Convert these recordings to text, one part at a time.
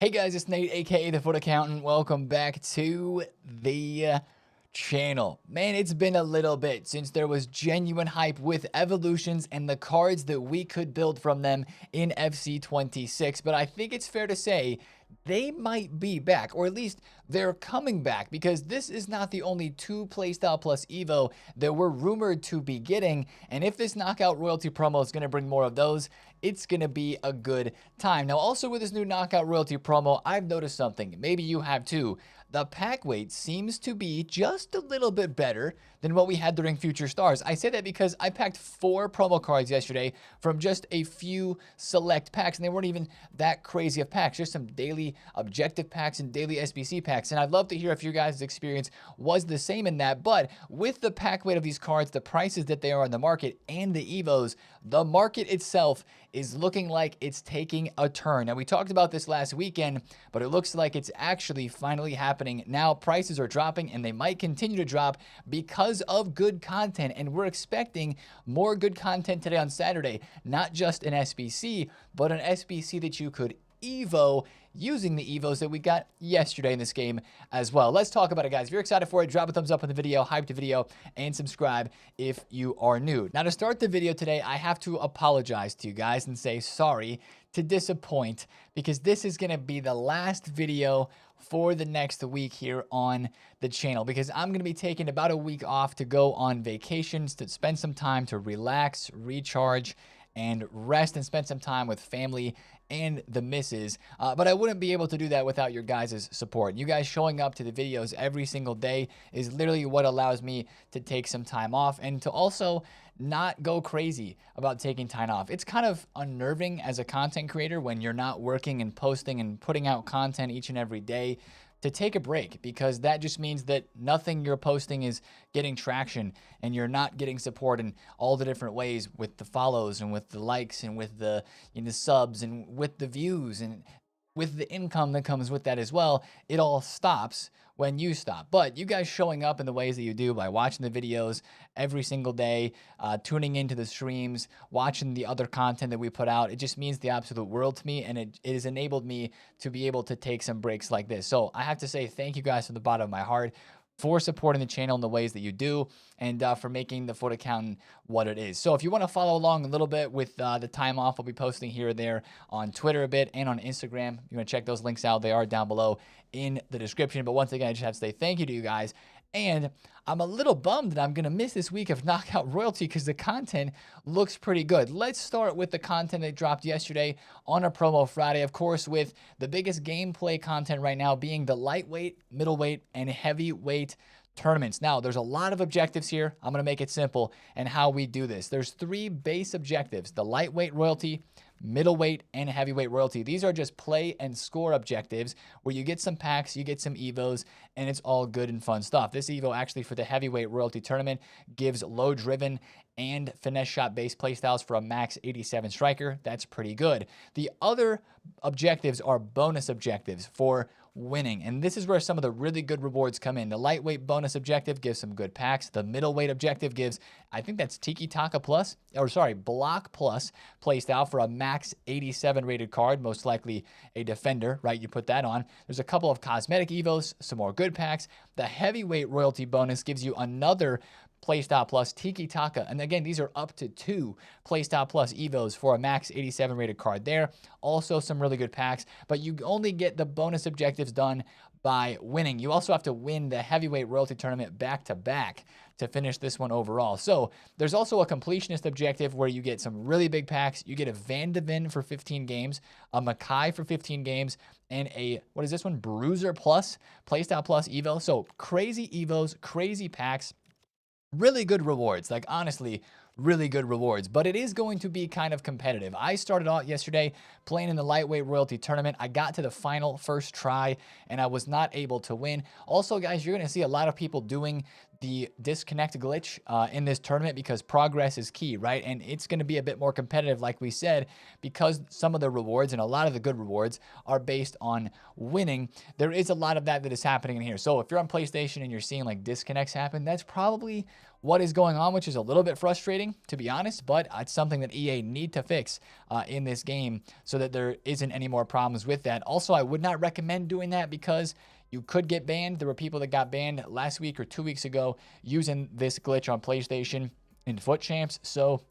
Hey guys, it's Nate, aka TheFutAccountant. Welcome back to the channel. Man, it's been a little bit since there was genuine hype with evolutions and the cards that we could build from them in FC26, but I think it's fair to say they might be back, or at least they're coming back, because this is not the only 2 playstyle plus Evo that we're rumored to be getting, and if this knockout royalty promo is going to bring more of those, it's going to be a good time. Now, also with this new knockout royalty promo, I've noticed something. Maybe you have too. The pack weight seems to be just a little bit better than what we had during Future Stars. I say that because I packed 4 promo cards yesterday from just a few select packs, and they weren't even that crazy of packs. Just some daily objective packs and daily SBC packs, and I'd love to hear if your guys' experience was the same in that. But with the pack weight of these cards, the prices that they are on the market, and the Evos, the market itself is looking like it's taking a turn. Now, we talked about this last weekend, but it looks like it's actually finally happening. Now, prices are dropping, and they might continue to drop because of good content, and we're expecting more good content today on Saturday. Not just an SBC, but an SBC that you could Evo using the Evos that we got yesterday in this game as well. Let's talk about it, guys. If you're excited for it, drop a thumbs up on the video, hype the video, and subscribe if you are new. Now, to start the video today, I have to apologize to you guys and say sorry to disappoint, because this is going to be the last video for the next week here on the channel, because I'm going to be taking about a week off to go on vacations, to spend some time to relax, recharge, and rest, and spend some time with family and the missus. But I wouldn't be able to do that without your guys' support. You guys showing up to the videos every single day is literally what allows me to take some time off, and to also not go crazy about taking time off. It's kind of unnerving as a content creator when you're not working and posting and putting out content each and every day, to take a break, because that just means that nothing you're posting is getting traction, and you're not getting support in all the different ways, with the follows and with the likes and with the subs and with the views and with the income that comes with that as well. It all stops when you stop. But you guys showing up in the ways that you do, by watching the videos every single day, tuning into the streams, watching the other content that we put out, it just means the absolute world to me, and it has enabled me to be able to take some breaks like this. So I have to say thank you guys from the bottom of my heart for supporting the channel in the ways that you do, and for making the TheFutAccountant what it is. So if you want to follow along a little bit with the time off, I'll be posting here or there on Twitter a bit and on Instagram. If you want to check those links out, they are down below in the description. But once again, I just have to say thank you to you guys. And I'm a little bummed that I'm going to miss this week of Knockout Royalty, because the content looks pretty good. Let's start with the content that dropped yesterday on a promo Friday, of course, with the biggest gameplay content right now being the lightweight, middleweight, and heavyweight tournaments. Now, there's a lot of objectives here. I'm going to make it simple and how we do this. There's 3 base objectives: the lightweight royalty, middleweight, and heavyweight royalty. These are just play and score objectives where you get some packs, you get some Evos, and it's all good and fun stuff. This Evo actually for the heavyweight royalty tournament gives low driven and finesse shot based playstyles for a max 87 striker. That's pretty good. The other objectives are bonus objectives for winning, and this is where some of the really good rewards come in. The lightweight bonus objective gives some good packs. The middleweight objective gives, I think that's Tiki Taka plus, or sorry, Block plus playstyle for a max 87 rated card, most likely a defender, right? You put that on. There's a couple of cosmetic Evos, some more good packs. The heavyweight royalty bonus gives you another Playstyle Plus Tiki Taka, and again, these are up to 2 Playstyle Plus Evos for a max 87 rated card there. Also some really good packs, but you only get the bonus objectives done by winning. You also have to win the heavyweight royalty tournament back-to-back to finish this one overall. So there's also a completionist objective where you get some really big packs. You get a Van de Ven for 15 games, a Mackay for 15 games, and a, what is this one? Bruiser Plus, Playstyle Plus Evo. So crazy Evos, crazy packs. Really good rewards, like honestly, really good rewards, but it is going to be kind of competitive. I started out yesterday playing in the lightweight royalty tournament. I got to the final first try, and I was not able to win. Also, guys, you're going to see a lot of people doing the disconnect glitch in this tournament, because progress is key, right? And it's going to be a bit more competitive, like we said, because some of the rewards and a lot of the good rewards are based on winning. There is a lot of that is happening in here. So if you're on PlayStation and you're seeing like disconnects happen, that's probably what is going on, which is a little bit frustrating, to be honest, but it's something that EA need to fix in this game so that there isn't any more problems with that. Also, I would not recommend doing that because you could get banned. There were people that got banned last week or 2 weeks ago using this glitch on PlayStation in Foot Champs. So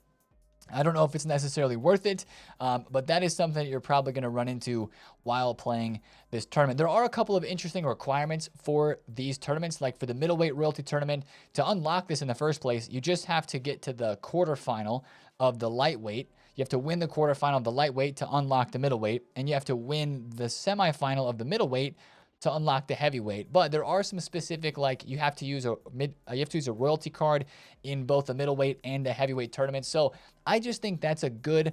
I don't know if it's necessarily worth it, but that is something that you're probably going to run into while playing this tournament. There are a couple of interesting requirements for these tournaments, like for the middleweight royalty tournament. To unlock this in the first place, you just have to get to the quarterfinal of the lightweight. You have to win the quarterfinal of the lightweight to unlock the middleweight, and you have to win the semifinal of the middleweight to unlock the heavyweight. But there are some specific, like you have to use a royalty card in both the middleweight and the heavyweight tournament. So I just think that's a good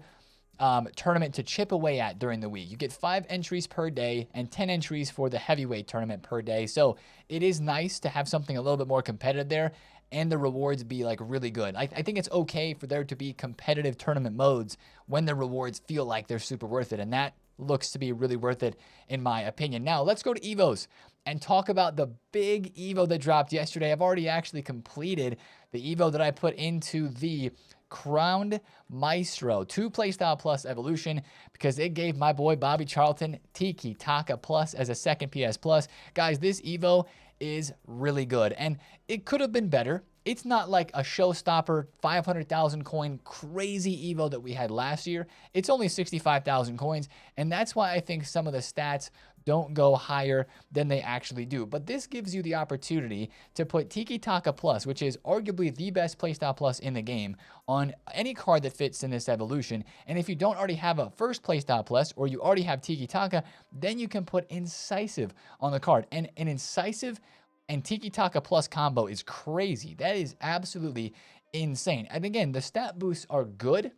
tournament to chip away at during the week. You get 5 entries per day and 10 entries for the heavyweight tournament per day. So it is nice to have something a little bit more competitive there and the rewards be like really good. I think it's okay for there to be competitive tournament modes when the rewards feel like they're super worth it. And that looks to be really worth it in my opinion. Now let's go to Evos and talk about the big Evo that dropped yesterday. I've already actually completed the Evo that I put into the crowned Maestro 2 Playstyle Plus Evolution because it gave my boy Bobby Charlton Tiki Taka Plus as a second PS Plus. Guys, this Evo is really good and it could have been better. It's not like a showstopper 500,000 coin crazy Evo that we had last year. It's only 65,000 coins, and that's why I think some of the stats don't go higher than they actually do. But this gives you the opportunity to put Tiki Taka Plus, which is arguably the best playstyle plus in the game, on any card that fits in this evolution. And if you don't already have a first playstyle plus, or you already have Tiki Taka, then you can put Incisive on the card. And an Incisive and Tiki Taka Plus combo is crazy. That is absolutely insane. And again, the stat boosts are good.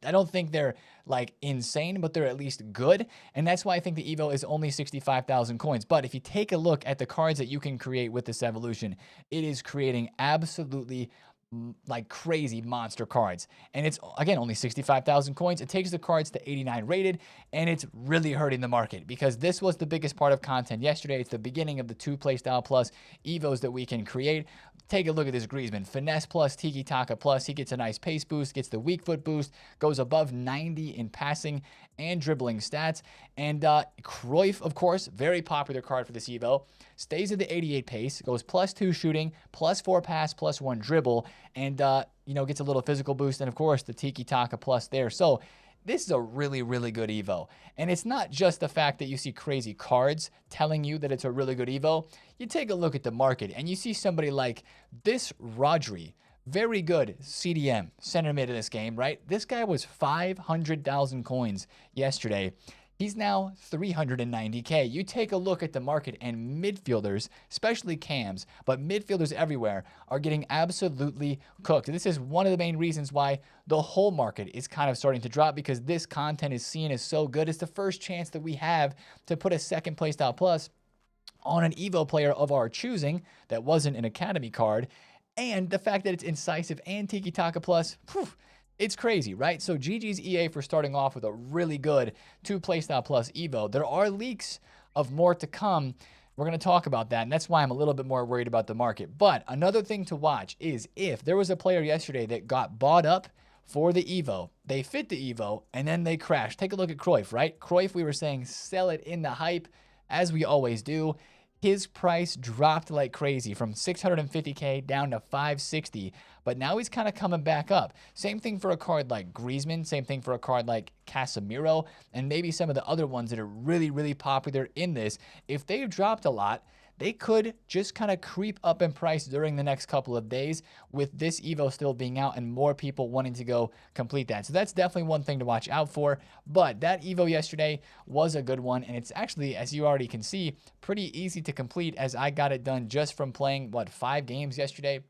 I don't think they're like insane, but they're at least good. And that's why I think the Evo is only 65,000 coins. But if you take a look at the cards that you can create with this evolution, it is creating absolutely like crazy monster cards. And it's, again, only 65,000 coins. It takes the cards to 89 rated, and it's really hurting the market because this was the biggest part of content yesterday. It's the beginning of the 2 Playstyle Plus Evos that we can create. Take a look at this Griezmann. Finesse Plus, Tiki Taka Plus. He gets a nice pace boost, gets the weak foot boost, goes above 90 in passing and dribbling stats. And Cruyff, of course, very popular card for this Evo. Stays at the 88 pace, goes +2 shooting, +4 pass, +1 dribble, and gets a little physical boost, and of course the Tiki Taka Plus there. So this is a really, really good Evo. And it's not just the fact that you see crazy cards telling you that it's a really good Evo. You take a look at the market and you see somebody like this Rodri, very good CDM, center mid in this game, right? This guy was 500,000 coins yesterday. He's now 390K. You take a look at the market and midfielders, especially cams, but midfielders everywhere are getting absolutely cooked. This is one of the main reasons why the whole market is kind of starting to drop because this content is seen as so good. It's the first chance that we have to put a second playstyle plus on an Evo player of our choosing that wasn't an Academy card. And the fact that it's Incisive and Tiki Taka Plus, it's crazy, right? So GG's EA for starting off with a really good 2 Playstyle Plus Evo. There are leaks of more to come. We're going to talk about that, and that's why I'm a little bit more worried about the market. But another thing to watch is if there was a player yesterday that got bought up for the Evo, they fit the Evo, and then they crashed. Take a look at Cruyff, right? Cruyff, we were saying sell it in the hype, as we always do. His price dropped like crazy from 650K down to 560, but now he's kind of coming back up. Same thing for a card like Griezmann, same thing for a card like Casemiro, and maybe some of the other ones that are really, really popular in this. If they've dropped a lot, they could just kind of creep up in price during the next couple of days with this Evo still being out and more people wanting to go complete that. So that's definitely one thing to watch out for. But that Evo yesterday was a good one. And it's actually, as you already can see, pretty easy to complete as I got it done just from playing, 5 games yesterday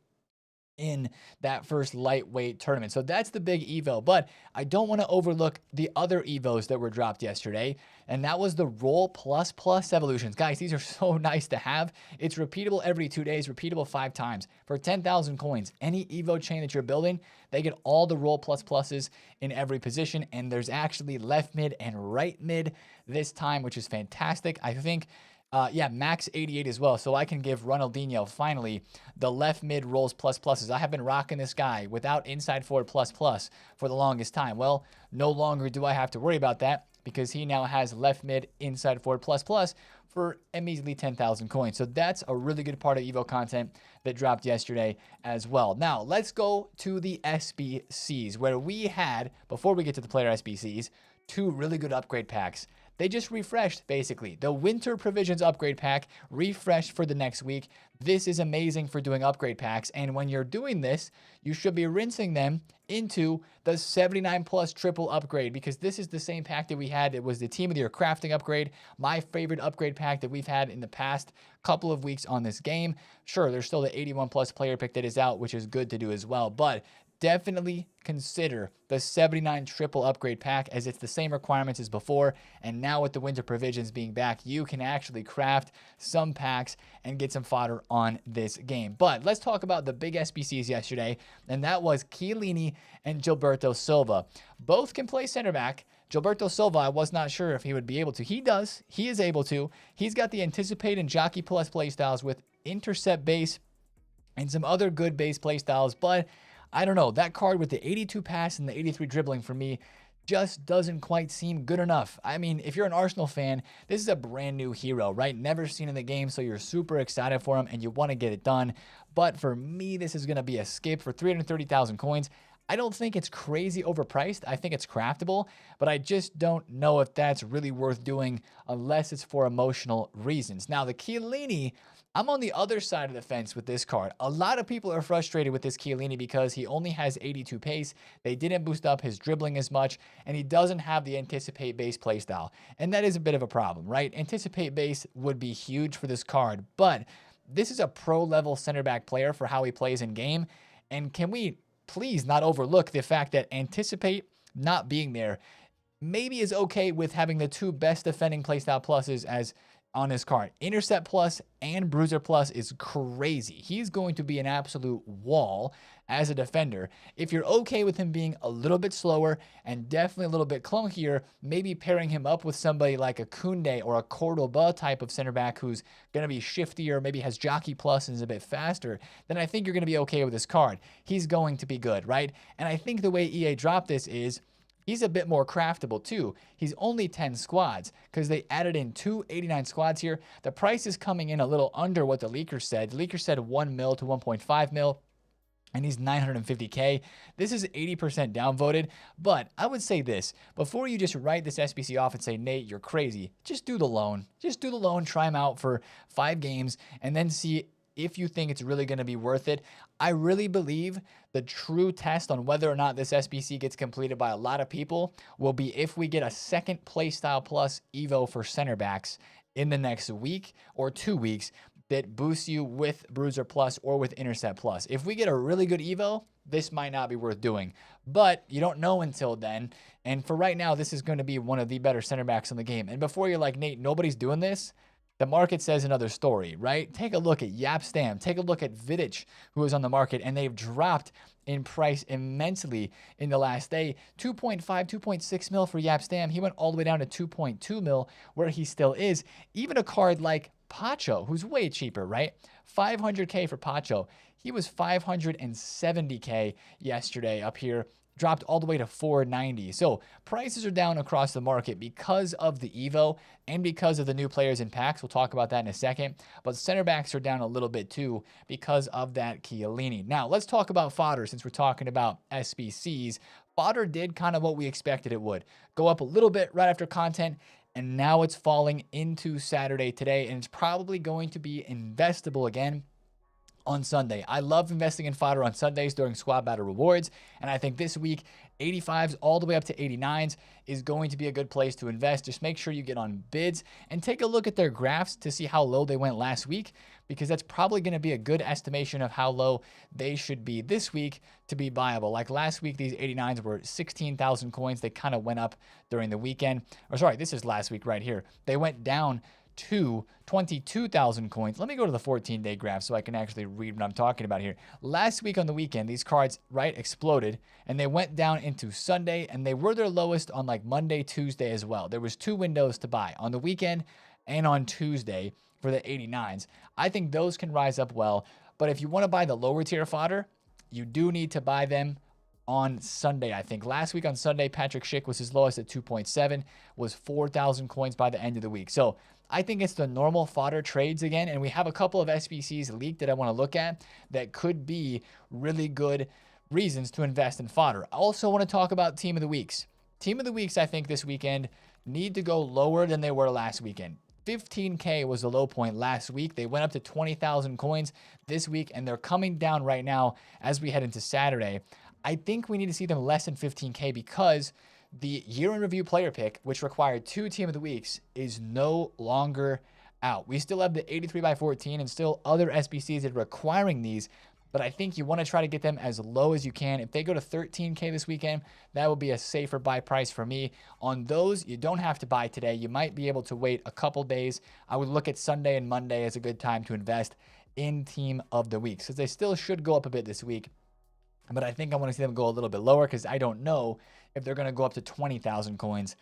in that first lightweight tournament. So that's the big Evo, but I don't want to overlook the other Evos that were dropped yesterday, and that was the Roll Plus Plus evolutions. Guys, these are so nice to have. It's repeatable every 2 days, repeatable 5 times. For 10,000 coins, any Evo chain that you're building, they get all the Roll Plus Pluses in every position, and there's actually left mid and right mid this time, which is fantastic. I think Yeah, max 88 as well. So I can give Ronaldinho finally the left mid rolls plus pluses. I have been rocking this guy without inside forward plus plus for the longest time. Well, no longer do I have to worry about that because he now has left mid inside forward plus plus for a measly 10,000 coins. So that's a really good part of Evo content that dropped yesterday as well. Now, let's go to the SBCs where we had, before we get to the player SBCs, two really good upgrade packs. They just refreshed, basically. The Winter Provisions upgrade pack refreshed for the next week. This is amazing for doing upgrade packs. And when you're doing this, you should be rinsing them into the 79 plus triple upgrade, because this is the same pack that we had. It was the Team of the Year crafting upgrade, my favorite upgrade pack that we've had in the past couple of weeks on this game. Sure, there's still the 81 plus player pick that is out, which is good to do as well. But definitely consider the 79 triple upgrade pack, as it's the same requirements as before. And now with the Winter Provisions being back, you can actually craft some packs and get some fodder on this game. But let's talk about the big SBCs yesterday, and that was Chiellini and Gilberto Silva. Both can play center back. Gilberto Silva, I was not sure if he would be able to. He does. He is able to. He's got the Anticipate and Jockey Plus playstyles with Intercept base and some other good base playstyles, but I don't know. That card with the 82 pass and the 83 dribbling for me just doesn't quite seem good enough. I mean, if you're an Arsenal fan, this is a brand new hero, right? Never seen in the game, so you're super excited for him and you want to get it done. But for me, this is going to be a skip for 330,000 coins. I don't think it's crazy overpriced. I think it's craftable, but I just don't know if that's really worth doing unless it's for emotional reasons. Now, the Chiellini, I'm on the other side of the fence with this card. A lot of people are frustrated with this Chiellini because he only has 82 pace. They didn't boost up his dribbling as much, and he doesn't have the Anticipate base playstyle. And that is a bit of a problem, right? Anticipate base would be huge for this card, but this is a pro-level center back player for how he plays in game. And can we please not overlook the fact that Anticipate not being there maybe is okay with having the two best defending playstyle pluses as on his card. Intercept plus and Bruiser plus is crazy. He's going to be an absolute wall as a defender. If you're okay with him being a little bit slower and definitely a little bit clunkier, maybe pairing him up with somebody like a Koundé or a Cordoba type of center back who's going to be shiftier, maybe has jockey plus and is a bit faster, then I think you're going to be okay with this card. He's going to be good, right? And I think the way EA dropped this is he's a bit more craftable too. He's only 10 squads because they added in 289 squads here. The price is coming in a little under what the leaker said. The leaker said 1 mil to 1.5 mil. And he's 950K. This is 80% downvoted, but I would say this, before you just write this SBC off and say, Nate, you're crazy, just do the loan. Just do the loan, try him out for 5 games, and then see if you think it's really going to be worth it. I really believe the true test on whether or not this SBC gets completed by a lot of people will be if we get a second playstyle plus Evo for center backs in the next week or 2 weeks that boosts you with Bruiser Plus or with Intercept Plus. If we get a really good Evo, this might not be worth doing, but you don't know until then. And for right now, this is going to be one of the better center backs in the game. And before you're like, Nate, nobody's doing this, the market says another story, right? Take a look at Yap Stam. Take a look at Vidic, who is on the market, and they've dropped in price immensely in the last day. 2.5, 2.6 mil for Yap Stam. He went all the way down to 2.2 mil, where he still is. Even a card like Pacho, who's way cheaper, right? 500K for Pacho. He was 570K yesterday up here, dropped all the way to 490. So prices are down across the market because of the Evo and because of the new players in packs. We'll talk about that in a second. But center backs are down a little bit too because of that Chiellini. Now let's talk about fodder since we're talking about SBCs. Fodder did kind of what we expected it would. Go up a little bit right after content, and now it's falling into Saturday today, and it's probably going to be investable again on Sunday. I love investing in fodder on Sundays during squad battle rewards, and I think this week 85s all the way up to 89s is going to be a good place to invest. Just make sure you get on bids and take a look at their graphs to see how low they went last week, because that's probably going to be a good estimation of how low they should be this week to be viable. Like last week, these 89s were 16,000 coins. They kind of went up during the weekend. Or sorry, this is last week right here. They went down to 22,000 coins. Let me go to the 14-day graph so I can actually read what I'm talking about here. Last week on the weekend, these cards, right, exploded, and they went down into Sunday, and they were their lowest on like Monday, Tuesday as well. There was 2 windows to buy. On the weekend, and on Tuesday for the 89s. I think those can rise up well. But if you want to buy the lower tier fodder, you do need to buy them on Sunday. I think last week on Sunday, Patrick Schick was his lowest at 2.7, was 4,000 coins by the end of the week. So I think it's the normal fodder trades again. And we have a couple of SBCs leaked that I want to look at that could be really good reasons to invest in fodder. I also want to talk about team of the weeks. Team of the weeks, I think this weekend need to go lower than they were last weekend. 15K was the low point last week. They went up to 20,000 coins this week, and they're coming down right now as we head into Saturday. I think we need to see them less than 15K because the year in review player pick, which required 2 team of the weeks, is no longer out. We still have the 83x14 and still other SBCs that are requiring these, but I think you want to try to get them as low as you can. If they go to 13K this weekend, that will be a safer buy price for me. On those, you don't have to buy today. You might be able to wait a couple days. I would look at Sunday and Monday as a good time to invest in team of the week, because they still should go up a bit this week. But I think I want to see them go a little bit lower because I don't know if they're going to go up to 20,000 coins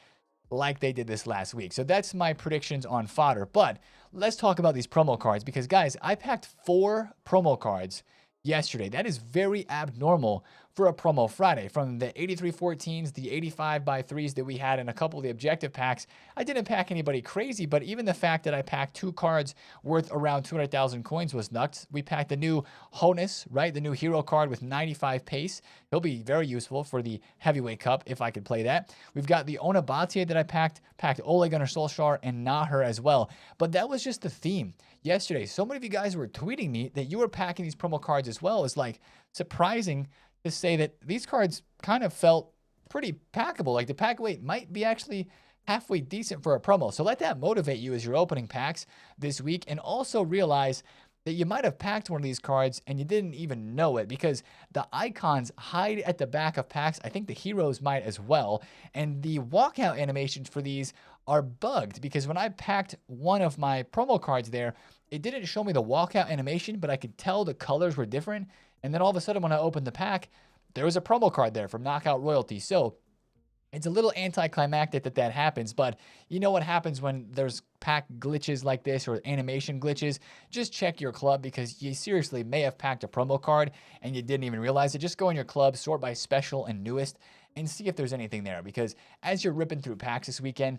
like they did this last week. So that's my predictions on fodder. But let's talk about these promo cards because, guys, I packed 4 promo cards yesterday. That is very abnormal for a promo Friday. From the 83-14s, the 85x3s that we had, and a couple of the objective packs, I didn't pack anybody crazy, but even the fact that I packed 2 cards worth around 200,000 coins was nuts. We packed the new Honus, right? The new hero card with 95 pace. He'll be very useful for the heavyweight cup if I could play that. We've got the Onabatie that I packed Ole Gunnar Solskjaer and Naher as well. But that was just the theme yesterday. So many of you guys were tweeting me that you were packing these promo cards as well. It's like surprising to say that these cards kind of felt pretty packable. Like the pack weight might be actually halfway decent for a promo. So let that motivate you as you're opening packs this week, and also realize that you might have packed one of these cards and you didn't even know it because the icons hide at the back of packs. I think the heroes might as well. And the walkout animations for these are bugged because when I packed one of my promo cards there, it didn't show me the walkout animation, but I could tell the colors were different. And then all of a sudden when I opened the pack, there was a promo card there from Knockout Royalty. So it's a little anticlimactic that happens, but you know what happens when there's pack glitches like this or animation glitches. Just check your club because you seriously may have packed a promo card and you didn't even realize it. Just go in your club, sort by special and newest, and see if there's anything there. Because as you're ripping through packs this weekend,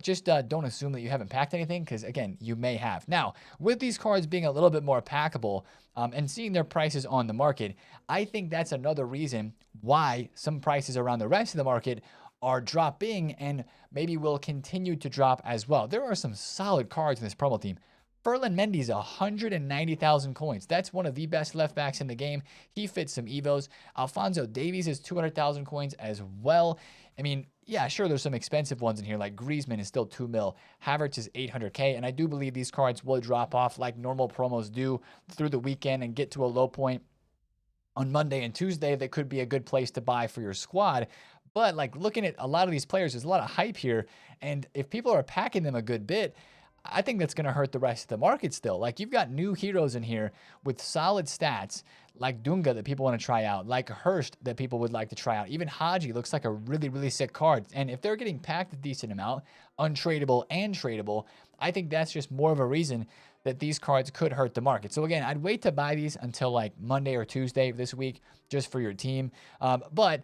just don't assume that you haven't packed anything because, again, you may have. Now, with these cards being a little bit more packable and seeing their prices on the market, I think that's another reason why some prices around the rest of the market are dropping and maybe will continue to drop as well. There are some solid cards in this promo team. Ferland Mendy's 190,000 coins. That's one of the best left backs in the game. He fits some Evos. Alphonso Davies is 200,000 coins as well. I mean, yeah, sure, there's some expensive ones in here, like Griezmann is still 2 mil. Havertz is 800K, and I do believe these cards will drop off like normal promos do through the weekend and get to a low point on Monday and Tuesday. That could be a good place to buy for your squad. But like looking at a lot of these players, there's a lot of hype here. And if people are packing them a good bit, I think that's going to hurt the rest of the market still. Like you've got new heroes in here with solid stats like Dunga that people want to try out, like Hurst that people would like to try out. Even Haji looks like a really, really sick card. And if they're getting packed a decent amount, untradeable and tradable, I think that's just more of a reason that these cards could hurt the market. So again, I'd wait to buy these until like Monday or Tuesday this week just for your team. But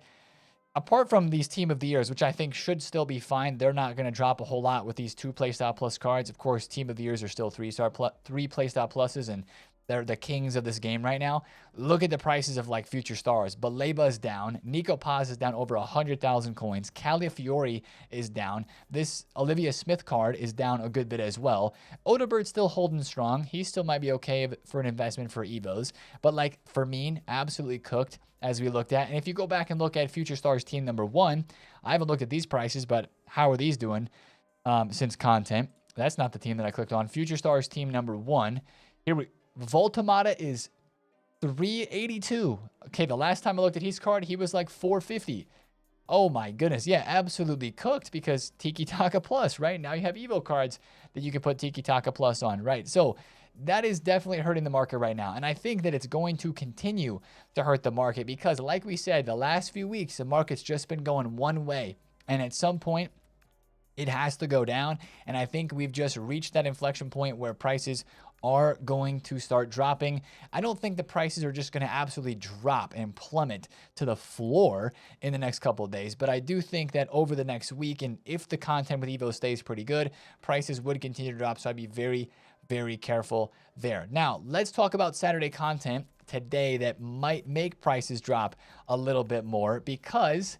apart from these Team of the Years, which I think should still be fine, they're not going to drop a whole lot with these 2 Playstyle Plus cards. Of course, Team of the Years are still 3 Playstyle Pluses, and they're the kings of this game right now. Look at the prices of like future stars. Baleba is down. Nico Paz is down over 100,000 coins. Calafiori is down. This Olivia Smith card is down a good bit as well. Odegaard's still holding strong. He still might be okay for an investment for Evos. But like Fermin, absolutely cooked as we looked at. And if you go back and look at Future Stars team number 1, I haven't looked at these prices, but how are these doing since content? That's not the team that I clicked on. Future Stars team number 1. Voltamata is 382. Okay, the last time I looked at his card, he was like 450. Oh my goodness. Yeah, absolutely cooked because Tiki Taka Plus, right? Now you have Evo cards that you can put Tiki Taka Plus on, right? So that is definitely hurting the market right now. And I think that it's going to continue to hurt the market because, like we said, the last few weeks, the market's just been going one way. And at some point, It has to go down, and I think we've just reached that inflection point where prices are going to start dropping. I don't think the prices are just going to absolutely drop and plummet to the floor in the next couple of days, but I do think that over the next week, and if the content with Evo stays pretty good, prices would continue to drop, so I'd be very, very careful there. Now, let's talk about Saturday content today that might make prices drop a little bit more because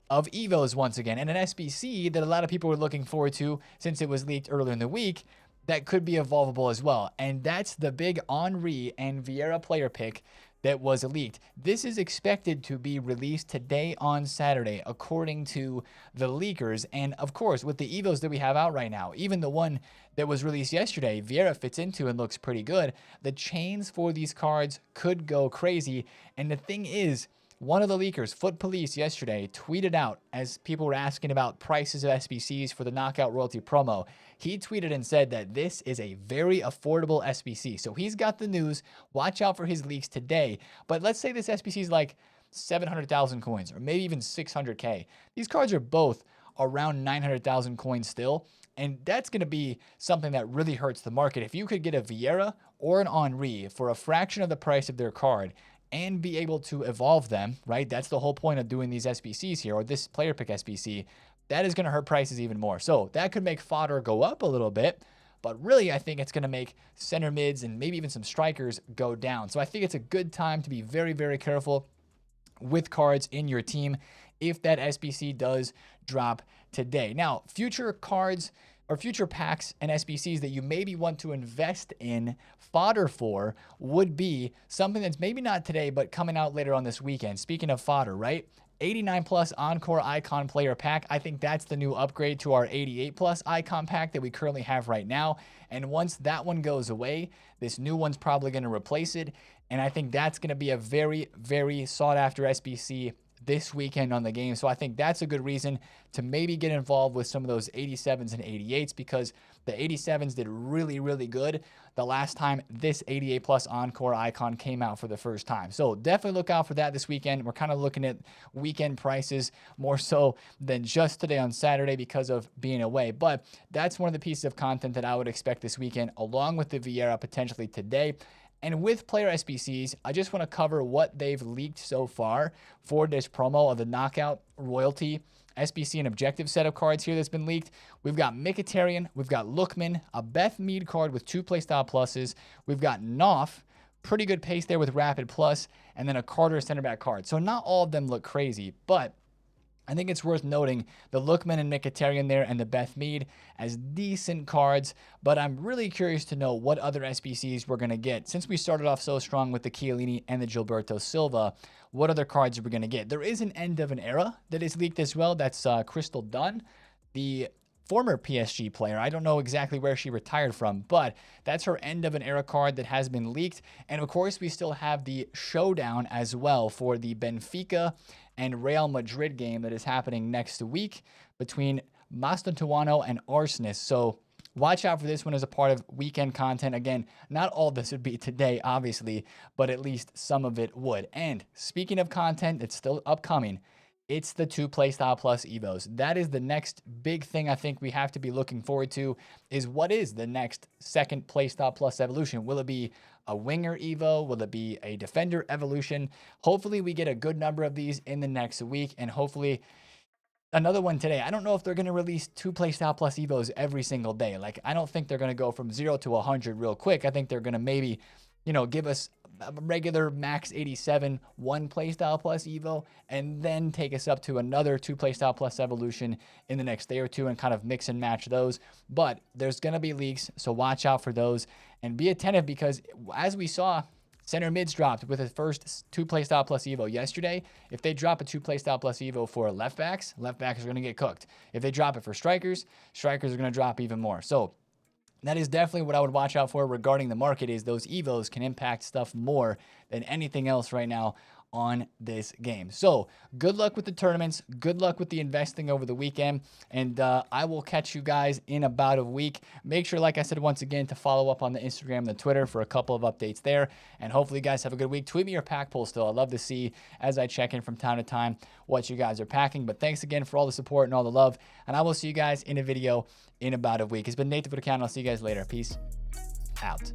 of Evos once again, and an SBC that a lot of people were looking forward to since it was leaked earlier in the week that could be evolvable as well. And that's the big Henry and Vieira player pick that was leaked. This is expected to be released today on Saturday, according to the leakers. And of course, with the Evos that we have out right now, even the one that was released yesterday, Vieira fits into and looks pretty good. The chains for these cards could go crazy. And the thing is, one of the leakers, Foot Police, yesterday tweeted out as people were asking about prices of SBCs for the Knockout Royalty promo. He tweeted and said that this is a very affordable SBC. So he's got the news. Watch out for his leaks today. But let's say this SBC is like 700,000 coins or maybe even 600K. These cards are both around 900,000 coins still. And that's going to be something that really hurts the market. If you could get a Vieira or an Henry for a fraction of the price of their card, and be able to evolve them, right? That's the whole point of doing these SBCs here, or this player pick SBC. That is going to hurt prices even more. So that could make fodder go up a little bit, but really I think it's going to make center mids and maybe even some strikers go down. So I think it's a good time to be very, very careful with cards in your team if that SBC does drop today. Now, future cards or future packs and SBCs that you maybe want to invest in fodder for would be something that's maybe not today, but coming out later on this weekend. Speaking of fodder, right? 89 plus Encore Icon player pack. I think that's the new upgrade to our 88 plus Icon pack that we currently have right now. And once that one goes away, this new one's probably going to replace it. And I think that's going to be a very, very sought after SBC this weekend on the game. So I think that's a good reason to maybe get involved with some of those 87s and 88s, because the 87s did really, really good the last time this 88 plus Encore Icon came out for the first time. So definitely look out for that this weekend. We're kind of looking at weekend prices more so than just today on Saturday because of being away. But that's one of the pieces of content that I would expect this weekend, along with the Vieira potentially today. And with player SBCs, I just want to cover what they've leaked so far for this promo of the Knockout Royalty SBC and Objective set of cards here that's been leaked. We've got Mkhitaryan, we've got Lookman, a Beth Mead card with 2 playstyle pluses. We've got Knopf, pretty good pace there with Rapid Plus, and then a Carter center back card. So not all of them look crazy, but I think it's worth noting the Lookman and Mkhitaryan there and the Beth Mead as decent cards, but I'm really curious to know what other SBCs we're going to get. Since we started off so strong with the Chiellini and the Gilberto Silva, what other cards are we going to get? There is an end of an era that is leaked as well. That's Crystal Dunn, the former PSG player. I don't know exactly where she retired from, but that's her end of an era card that has been leaked. And of course, we still have the showdown as well for the Benfica and Real Madrid game that is happening next week between Mastantuono and Arsenis. So watch out for this one as a part of weekend content. Again, not all of this would be today, obviously, but at least some of it would. And speaking of content that's still upcoming, it's the 2 playstyle plus Evos. That is the next big thing I think we have to be looking forward to, is what is the next second playstyle plus evolution? Will it be a winger Evo? Will it be a defender evolution? Hopefully we get a good number of these in the next week, and hopefully another one today. I don't know if they're going to release 2 playstyle plus Evos every single day. Like, I don't think they're going to go from 0 to 100 real quick. I think they're going to maybe, give us a regular max 87, 1 playstyle plus Evo, and then take us up to another 2 playstyle plus evolution in the next day or two and kind of mix and match those. But there's going to be leaks, so watch out for those and be attentive, because as we saw, center mids dropped with the first 2 playstyle plus Evo yesterday. If they drop a 2 playstyle plus Evo for left backs are going to get cooked. If they drop it for strikers are going to drop even more. So that is definitely what I would watch out for regarding the market, is those Evos can impact stuff more than anything else right now on this game. So good luck with the tournaments. Good luck with the investing over the weekend. And I will catch you guys in about a week. Make sure, like I said, once again, to follow up on the Instagram and the Twitter for a couple of updates there. And hopefully you guys have a good week. Tweet me your pack pull still. I'd love to see, as I check in from time to time, what you guys are packing. But thanks again for all the support and all the love. And I will see you guys in a video in about a week. It's been Nate, TheFutAccountant. I'll see you guys later. Peace out.